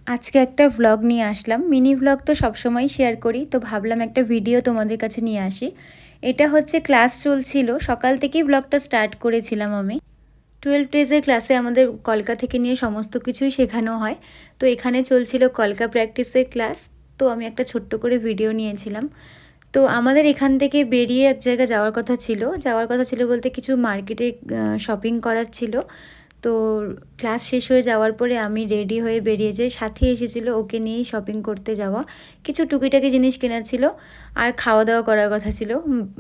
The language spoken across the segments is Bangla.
আজকে একটা ভ্লগ নিয়ে আসলাম। মিনি ভ্লগ তো সবসময় শেয়ার করি, তো ভাবলাম একটা ভিডিও তোমাদের কাছে নিয়ে আসি। এটা হচ্ছে ক্লাস চলছিল, সকাল থেকেই ভ্লগটা স্টার্ট করেছিলাম আমি। 12 ডেজের ক্লাসে আমাদের কলকা থেকে নিয়ে সমস্ত কিছুই শেখানো হয়। তো এখানে চলছিল কলকা প্র্যাকটিসের ক্লাস। তো আমি একটা ছোট্ট করে ভিডিও নিয়েছিলাম। তো আমাদের এখান থেকে বেরিয়ে এক জায়গায় যাওয়ার কথা ছিল বলতে কিছু মার্কেটে শপিং করার ছিল। তো ক্লাস শেষ হয়ে যাওয়ার পরে আমি রেডি হয়ে বেরিয়ে যাই। সাথে এসেছিল, ওকে নিয়েই শপিং করতে যাওয়া। কিছু টুকিটাকি জিনিস কেনার ছিল আর খাওয়া দাওয়া করার কথা ছিল।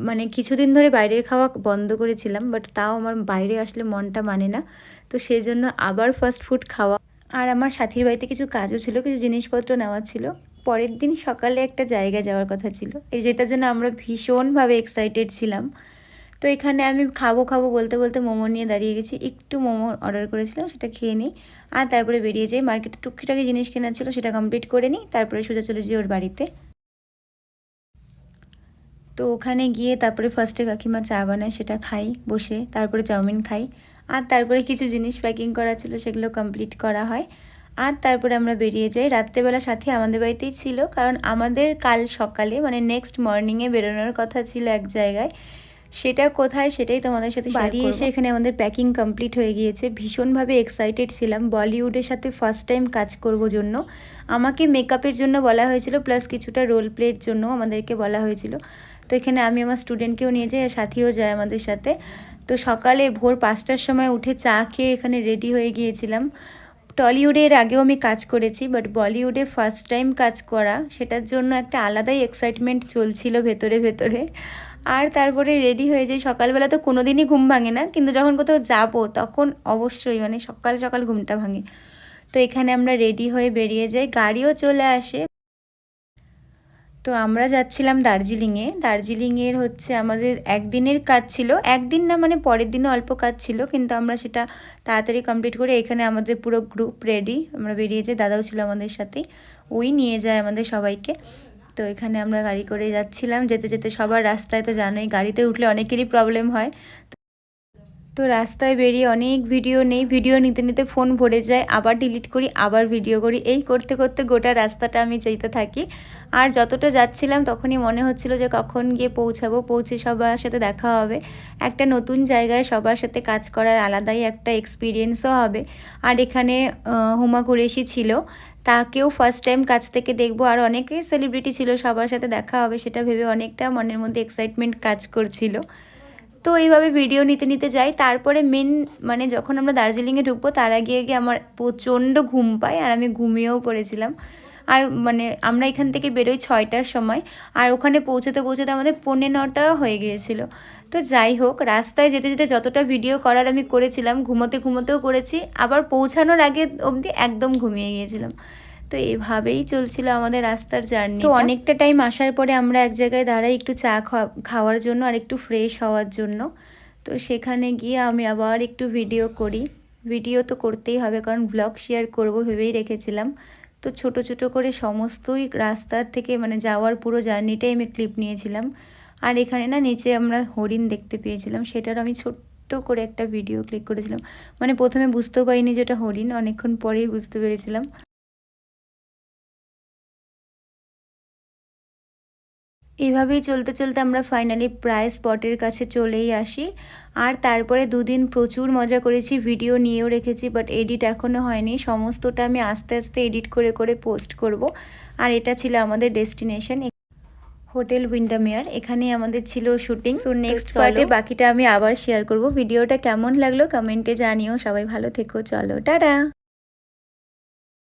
মানে কিছুদিন ধরে বাইরের খাওয়া বন্ধ করেছিলাম, বাট তাও আমার বাইরে আসলে মনটা মানে না। তো সেই জন্য আবার ফাস্ট ফুড খাওয়া। আর আমার সাথীর বাড়িতে কিছু কাজও ছিল, কিছু জিনিসপত্র নেওয়া ছিল। পরের দিন সকালে একটা জায়গায় যাওয়ার কথা ছিল, যেটার জন্য আমরা ভীষণভাবে এক্সাইটেড ছিলাম। তো এখানে আমি খাবো খাবো বলতে বলতে মোমো নিয়ে দাঁড়িয়ে গেছি। একটু মোমো অর্ডার করেছিলাম, সেটা খেয়ে নিই আর তারপরে বেরিয়ে যাই। মার্কেটে টুকিটাকি জিনিস কেনার ছিল, সেটা কমপ্লিট করে নিই, তারপরে সোজা চলে যাই ওর বাড়িতে। তো ওখানে গিয়ে তারপরে ফার্স্টে কাকিমা চা বানায়, সেটা খাই বসে, তারপরে চাউমিন খাই। আর তারপরে কিছু জিনিস প্যাকিং করা ছিল, সেগুলো কমপ্লিট করা হয়। আর তারপরে আমরা বেরিয়ে যাই। রাত্রেবেলা সাথে আমাদের বাড়িতেই ছিল, কারণ আমাদের কাল সকালে মানে নেক্সট মর্নিংয়ে বেরোনোর কথা ছিল এক জায়গায়। সেটা কোথায় সেটাই তোমাদের সাথে বাড়ি এসে এখানে আমাদের প্যাকিং কমপ্লিট হয়ে গিয়েছে। ভীষণভাবে এক্সাইটেড ছিলাম বলিউডের সাথে ফার্স্ট টাইম কাজ করব জন্য। আমাকে মেকআপের জন্য বলা হয়েছিল, প্লাস কিছুটা রোল প্লের জন্য আমাদেরকে বলা হয়েছিল। তো এখানে আমি আমার স্টুডেন্টকেও নিয়ে যাই আর সাথীও যায় আমাদের সাথে। তো সকালে ভোর 5টার সময় উঠে চা খেয়ে এখানে রেডি হয়ে গিয়েছিলাম। টলিউডের আগেও আমি কাজ করেছি, বাট বলিউডে ফার্স্ট টাইম কাজ করা, সেটার জন্য একটা আলাদাই এক্সাইটমেন্ট চলছিল ভেতরে ভেতরে। আর তারপরে রেডি হয়ে যাই। সকালবেলা তো কোনো দিনই ঘুম ভাঙে না, কিন্তু যখন কোথাও যাব তখন অবশ্যই মানে সকাল সকাল ঘুমটা ভাঙে। তো এখানে আমরা রেডি হয়ে বেরিয়ে যাই, গাড়িও চলে আসে। তো আমরা যাচ্ছিলাম দার্জিলিংয়ে। দার্জিলিংয়ের হচ্ছে আমাদের একদিনের কাজ ছিল, একদিন না মানে পরের দিনও অল্প কাজ ছিল, কিন্তু আমরা সেটা তাড়াতাড়ি কমপ্লিট করে এখানে আমাদের পুরো গ্রুপ রেডি, আমরা বেরিয়ে যাই। দাদাও ছিল আমাদের সাথেই, ওই নিয়ে যায় আমাদের সবাইকে। তো এখানে আমরা গাড়ি করে যাচ্ছিলাম, যেতে যেতে সবার রাস্তায় তো জানোই গাড়িতে উঠলে অনেকেরই প্রবলেম হয়। তো রাস্তায় বেরিয়ে অনেক ভিডিও নেই, ভিডিও নিতে নিতে ফোন ভরে যায়, আবার ডিলিট করি, আবার ভিডিও করি, এই করতে করতে গোটা রাস্তাটা আমি যেতে থাকি। আর যতটা যাচ্ছিলাম তখনই মনে হচ্ছিল যে কখন গিয়ে পৌঁছাবো, পৌঁছে সবার সাথে দেখা হবে। একটা নতুন জায়গায় সবার সাথে কাজ করার আলাদাই একটা এক্সপিরিয়েন্সও হবে। আর এখানে হুমা কুরেশি ছিল, তাকেও ফার্স্ট টাইম কাছ থেকে দেখবো। আর অনেকেই সেলিব্রিটি ছিল, সবার সাথে দেখা হবে সেটা ভেবে অনেকটা মনের মধ্যে এক্সাইটমেন্ট কাজ করছিল। তো এইভাবে ভিডিও নিতে নিতে যাই। তারপরে মেন মানে যখন আমরা দার্জিলিংয়ে ঢুকবো তার আগে আগে আমার প্রচণ্ড ঘুম পায় আর আমি ঘুমিয়েও পড়েছিলাম। আর মানে আমরা এখান থেকে বেরোই 6টার সময়, আর ওখানে পৌঁছতে পৌঁছতে আমাদের 9:45 হয়ে গিয়েছিল। তো যাই হোক, রাস্তায় যেতে যেতে যতটা ভিডিও করার আমি করেছিলাম, ঘুমোতে ঘুমোতেও করেছি, আবার পৌঁছানোর আগে অবধি একদম ঘুমিয়ে গিয়েছিলাম। তো এভাবেই চলছিল আমাদের রাস্তার জার্নি। তো অনেকটা টাইম আসার পরে আমরা এক জায়গায় দাঁড়াই একটু চা খাওয়ার জন্য আর একটু ফ্রেশ হওয়ার জন্য। তো সেখানে গিয়ে আমি আবার একটু ভিডিও করি। ভিডিও তো করতেই হবে, কারণ ব্লগ শেয়ার করব ভেবেই রেখেছিলাম। তো ছোট ছোট করে সমস্তই রাস্তার থেকে মানে যাওয়ার পুরো জার্নিটাই আমি ক্লিপ নিয়েছিলাম। আর এখানে না নিচে আমরা হরিণ দেখতে পেয়েছিলাম, সেটার আমি ছোট্ট করে একটা ভিডিও ক্লিক করেছিলাম। মানে প্রথমে বুঝতেও পারিনি যে ওটা হরিণ, অনেকক্ষণ পরেই বুঝতে পেরেছিলাম। এভাবেই চলতে চলতে আমরা ফাইনালি প্রায় স্পটের কাছে চলেই আসি। আর তারপরে দুদিন প্রচুর মজা করেছি, ভিডিও নিয়েও রেখেছি, বাট এডিট এখনও হয়নি। সমস্তটা আমি আস্তে আস্তে এডিট করে করে পোস্ট করব। আর এটা ছিল আমাদের ডেস্টিনেশন, হোটেল উইন্ডারমেয়ার। এখানেই আমাদের ছিল শুটিং। সো নেক্সট পার্টে বাকিটা আমি আবার শেয়ার করব। ভিডিওটা কেমন লাগলো কমেন্টে জানিও। সবাই ভালো থেকো, চলো টাটা।